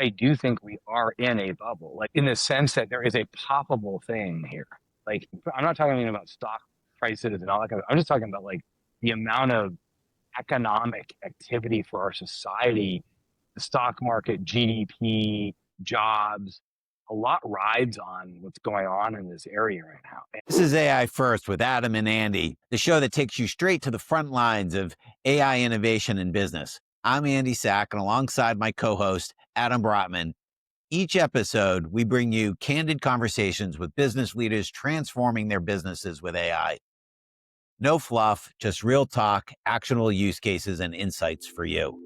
I do think we are in a bubble, like in the sense that there is a poppable thing here. Like, I'm not talking about stock prices and all that kind of, I'm just talking about like the amount of economic activity for our society, the stock market, GDP, jobs, a lot rides on what's going on in this area right now. This is AI First with Adam and Andy, the show that takes you straight to the front lines of AI innovation in business. I'm Andy Sack, and alongside my co-host, Adam Brotman, each episode, we bring you candid conversations with business leaders transforming their businesses with AI. No fluff, just real talk, actionable use cases, and insights for you.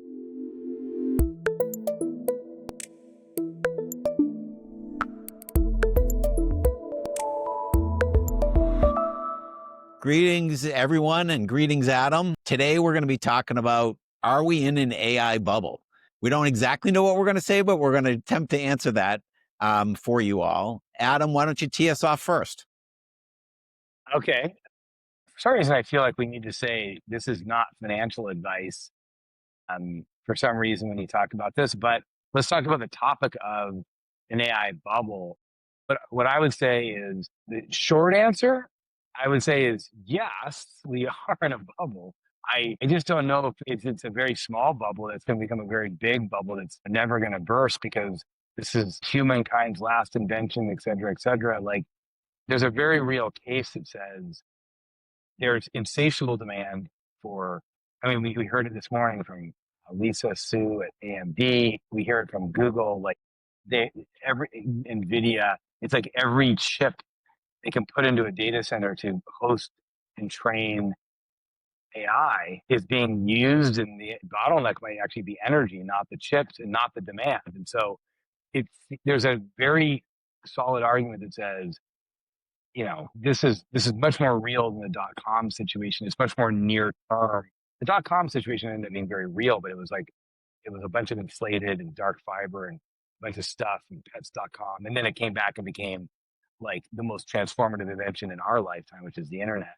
Greetings, everyone, and greetings, Adam. Today, we're going to be talking about, are we in an AI bubble? We don't exactly know what we're going to say, but we're going to attempt to answer that for you all. Adam, why don't you tee us off first? Okay. For some reason, I feel like we need to say this is not financial advice for some reason when you talk about this, but let's talk about the topic of an AI bubble. But what I would say is the short answer, I would say is yes, we are in a bubble. I just don't know if it's a very small bubble that's going to become a very big bubble that's never going to burst because this is humankind's last invention, et cetera, et cetera. Like, there's a very real case that says there's insatiable demand for, I mean, we heard it this morning from Lisa Su at AMD. We hear it from Google, like every NVIDIA, it's like every chip they can put into a data center to host and train AI is being used, and the bottleneck might actually be energy, not the chips and not the demand. And so it's, there's a very solid argument that says, this is much more real than the dot-com situation. It's much more near term. The dot-com situation ended up being very real, but it was a bunch of inflated and dark fiber and a bunch of stuff and pets.com. And then it came back and became like the most transformative invention in our lifetime, which is the internet.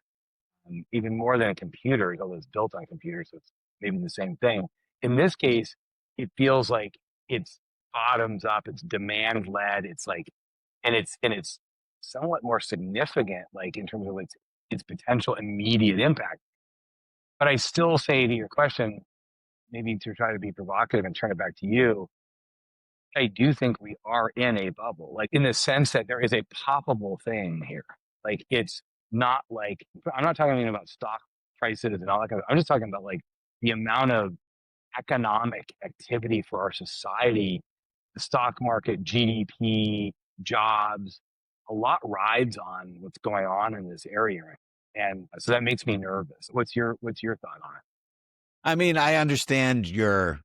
Even more than a computer, although it's built on computers, so it's maybe the same thing. In this case, it feels like it's bottoms up, it's demand led, it's like, and it's somewhat more significant, like in terms of its potential immediate impact. But I still say to your question, maybe to try to be provocative and turn it back to you, I do think we are in a bubble, like in the sense that there is a poppable thing here. Like, it's not like, I'm not talking about stock prices and all that kind of, I'm just talking about like the amount of economic activity for our society, the stock market, GDP, jobs, a lot rides on what's going on in this area. And so that makes me nervous. What's your thought on it? I mean, I understand your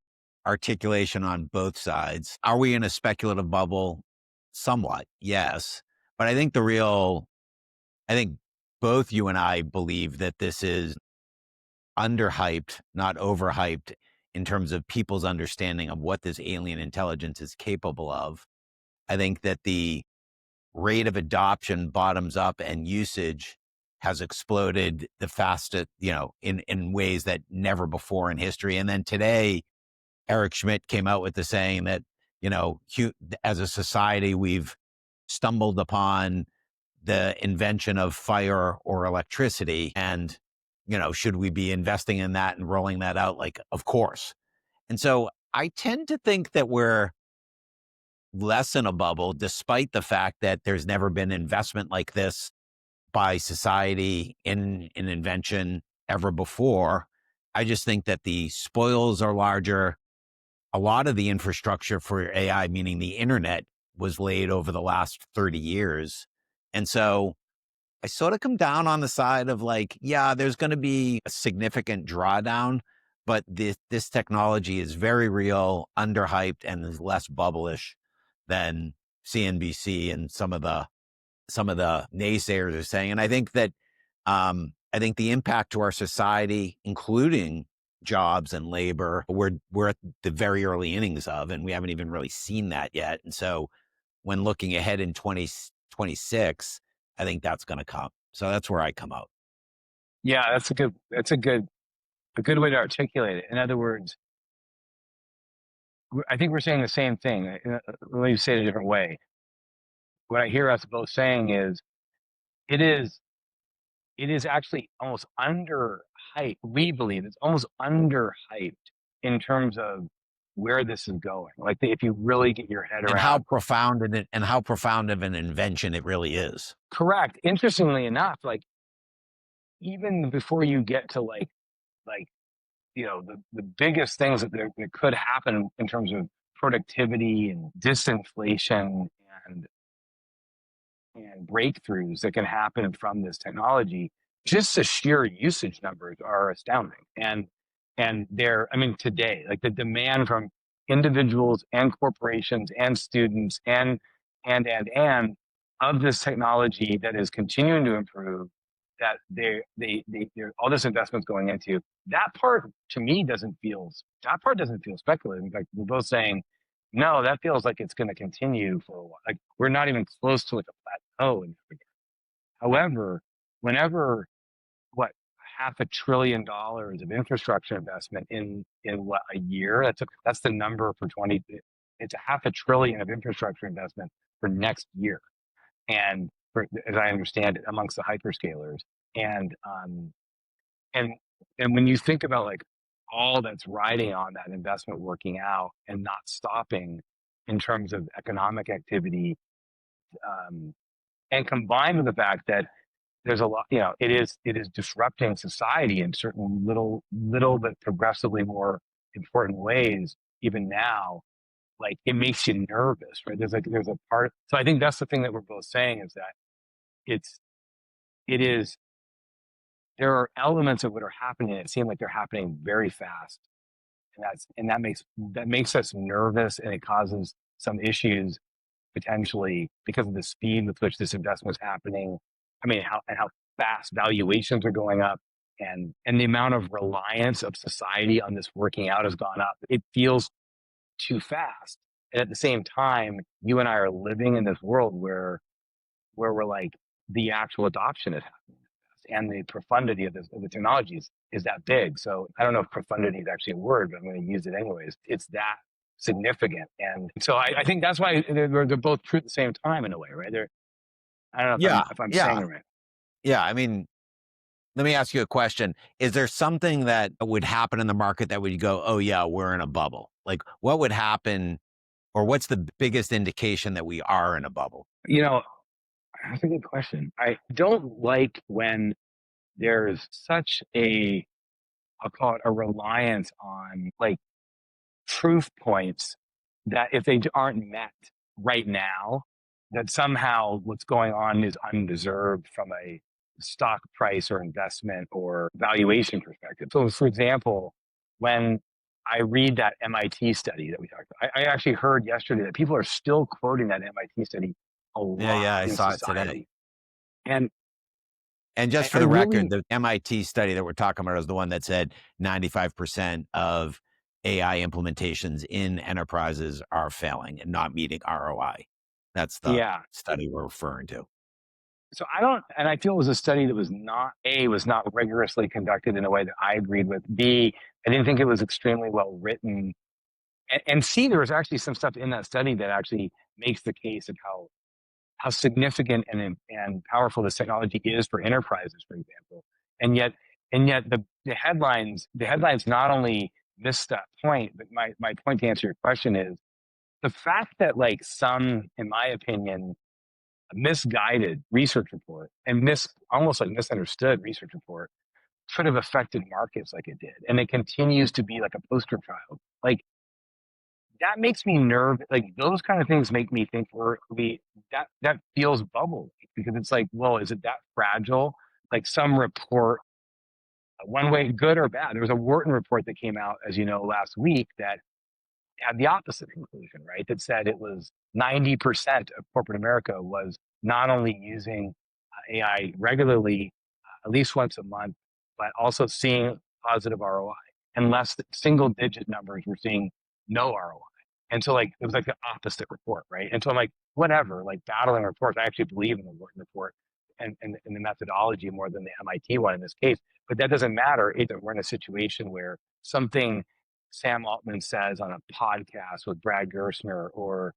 articulation on both sides. Are we in a speculative bubble? Somewhat, yes. But I think I think both you and I believe that this is underhyped, not overhyped in terms of people's understanding of what this alien intelligence is capable of. I think that the rate of adoption bottoms up and usage has exploded the fastest, in ways that never before in history. And then today, Eric Schmidt came out with the saying that, as a society, we've stumbled upon the invention of fire or electricity. And, should we be investing in that and rolling that out? Like, of course. And so I tend to think that we're less in a bubble, despite the fact that there's never been investment like this by society in an invention ever before. I just think that the spoils are larger. A lot of the infrastructure for AI, meaning the internet, was laid over the last 30 years. And so I sort of come down on the side of like, yeah, there's going to be a significant drawdown, but this technology is very real, underhyped, and is less bubblish than CNBC and some of the naysayers are saying. And I think that I think the impact to our society, including jobs and labor, we're at the very early innings of, and we haven't even really seen that yet. And so when looking ahead in 2026, I think that's going to come. So that's where I come out. Yeah, that's a good way to articulate it. In other words, I think we're saying the same thing. Let me say it a different way. What I hear us both saying is it is it is actually almost underhyped. We believe it's almost underhyped in terms of where this is going. Like if you really get your head And how around. profound and how profound of an invention it really is. Correct. Interestingly enough, like even before you get to like the biggest things that could happen in terms of productivity and disinflation and and breakthroughs that can happen from this technology, just the sheer usage numbers are astounding. And they're, I mean, today, like the demand from individuals and corporations and students and of this technology that is continuing to improve, that they're all this investment's going into that part to me doesn't feel that part doesn't feel speculative. In fact, we're both saying no, that feels like it's going to continue for a while. Like we're not even close to like a plateau. However, whenever what $500 billion of infrastructure investment in what a year, that's the number for 20. It's a $500 billion of infrastructure investment for next year, and as I understand it, amongst the hyperscalers, and and and when you think about like all that's riding on that investment working out and not stopping in terms of economic activity, um, and combined with the fact that there's a lot, it is disrupting society in certain little but progressively more important ways. Even now, like it makes you nervous, right? There's a part. So I think that's the thing that we're both saying is that it's it is there are elements of what are happening. It seem like they're happening very fast, and that makes us nervous, and it causes some issues potentially because of the speed with which this investment is happening. I mean, how fast valuations are going up, and the amount of reliance of society on this working out has gone up. It feels too fast, and at the same time, you and I are living in this world where we're like the actual adoption is happening and the profundity of the technologies is that big. So I don't know if profundity is actually a word, but I'm going to use it anyways. It's that significant. And so I think that's why they're both true at the same time in a way, right? I don't know if Yeah, I'm saying yeah, it right. yeah. I mean, let me ask you a question. Is there something that would happen in the market that would go, oh yeah, we're in a bubble? Like what would happen, or what's the biggest indication that we are in a bubble? You know, that's a good question. I don't like when there's such I'll call it a reliance on like proof points that if they aren't met right now, that somehow what's going on is undeserved from a stock price or investment or valuation perspective. So, for example, when I read that MIT study that we talked about, I actually heard yesterday that people are still quoting that MIT study a Yeah, lot yeah, I in saw it today. society. And And I, just I for the record, really, the MIT study that we're talking about is the one that said 95% of AI implementations in enterprises are failing and not meeting ROI. That's the yeah. study we're referring to. So I don't, and I feel it was a study that was not rigorously conducted in a way that I agreed with. B, I didn't think it was extremely well written. And C, there was actually some stuff in that study that actually makes the case of how significant and powerful this technology is for enterprises, for example. And yet, the headlines not only miss that point, but my point to answer your question is the fact that like some, in my opinion, misguided research report and almost like misunderstood research report could have affected markets like it did. And it continues to be like a poster child. Like that makes me nervous. Like those kind of things make me think that feels bubble because it's like, well, is it that fragile? Like some report, one way, good or bad. There was a Wharton report that came out, as you know, last week that had the opposite conclusion, right? That said it was 90% of corporate America was not only using AI regularly, at least once a month, but also seeing positive ROI. And less single digit numbers were seeing no ROI. And so, like, it was like the opposite report, right? And so I'm like, whatever, like battling reports. I actually believe in the Wharton report and the methodology more than the MIT one in this case. But that doesn't matter. We're in a situation where something Sam Altman says on a podcast with Brad Gerstner, or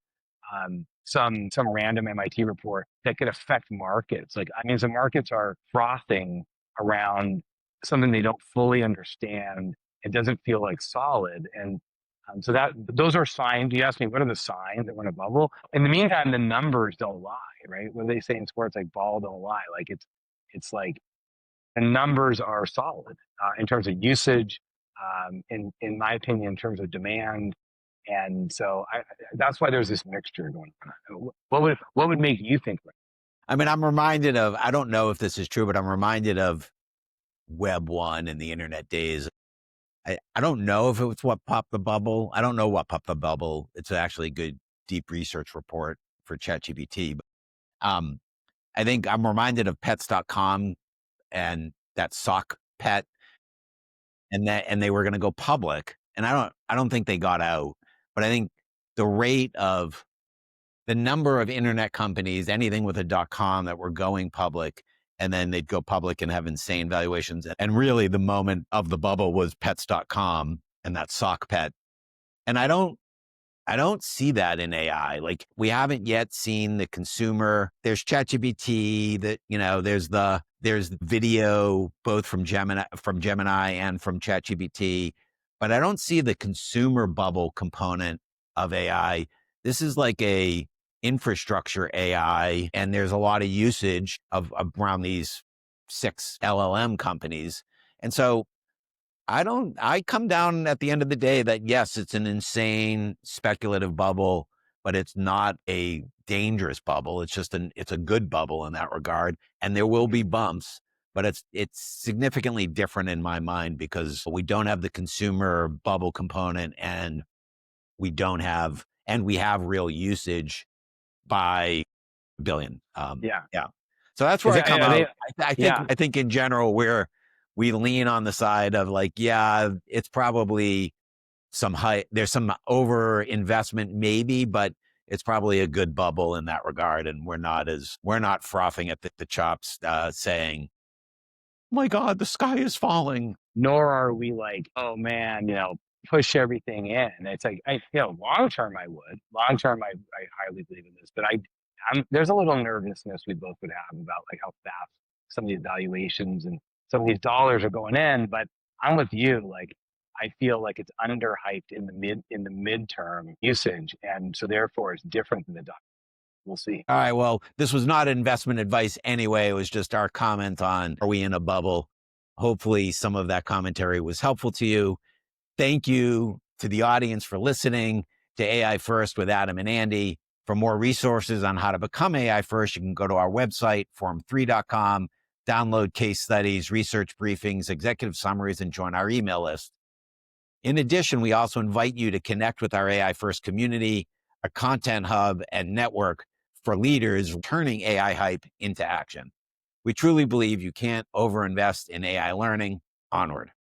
some random MIT report that could affect markets. Like, I mean, the markets are frothing around something they don't fully understand. It doesn't feel like solid, and so that those are signs. You ask me, what are the signs that we're in a bubble? In the meantime, the numbers don't lie, right? What do they say in sports? Like, ball don't lie. Like, it's like the numbers are solid in terms of usage, in my opinion, in terms of demand. And so that's why there's this mixture going on. What would make you think? I mean, I'm reminded of, I don't know if this is true, but I'm reminded of Web 1 and the internet days. I don't know if it was what popped the bubble. I don't know what popped the bubble. It's actually a good deep research report for ChatGPT. But, I think I'm reminded of pets.com and that sock pet, and they were going to go public. And I don't think they got out, but I think the rate of the number of internet companies, anything with a .com, that were going public, and then they'd go public and have insane valuations. And really the moment of the bubble was pets.com and that sock pet. And I don't see that in AI. Like, we haven't yet seen the consumer. There's ChatGPT, that, there's video both from Gemini and from ChatGPT, but I don't see the consumer bubble component of AI. This is like a infrastructure AI, and there's a lot of usage of around these 6 LLM companies. And so I come down at the end of the day that, yes, it's an insane speculative bubble, but it's not a dangerous bubble. It's a good bubble in that regard. And there will be bumps, but it's significantly different in my mind, because we don't have the consumer bubble component, and we have real usage by billion. Yeah. Yeah. So that's where Is I it, come are they? out. I think, Yeah. I think in general, we lean on the side of like, yeah, it's probably there's some over investment maybe, but it's probably a good bubble in that regard. And we're not frothing at the chops, saying, oh my God, the sky is falling. Nor are we like, oh man, push everything in. It's like, long term I would. Long term, I highly believe in this, but there's a little nervousness we both would have about like how fast some of these valuations and some of these dollars are going in. But I'm with you. Like, I feel like it's underhyped in the midterm usage, and so therefore it's different than the dollar. We'll see. All right. Well, this was not investment advice anyway. It was just our comment on, are we in a bubble? Hopefully some of that commentary was helpful to you. Thank you to the audience for listening to AI First with Adam and Andy. For more resources on how to become AI First, you can go to our website, forum3.com, download case studies, research briefings, executive summaries, and join our email list. In addition, we also invite you to connect with our AI First community, a content hub and network for leaders turning AI hype into action. We truly believe you can't overinvest in AI learning. Onward.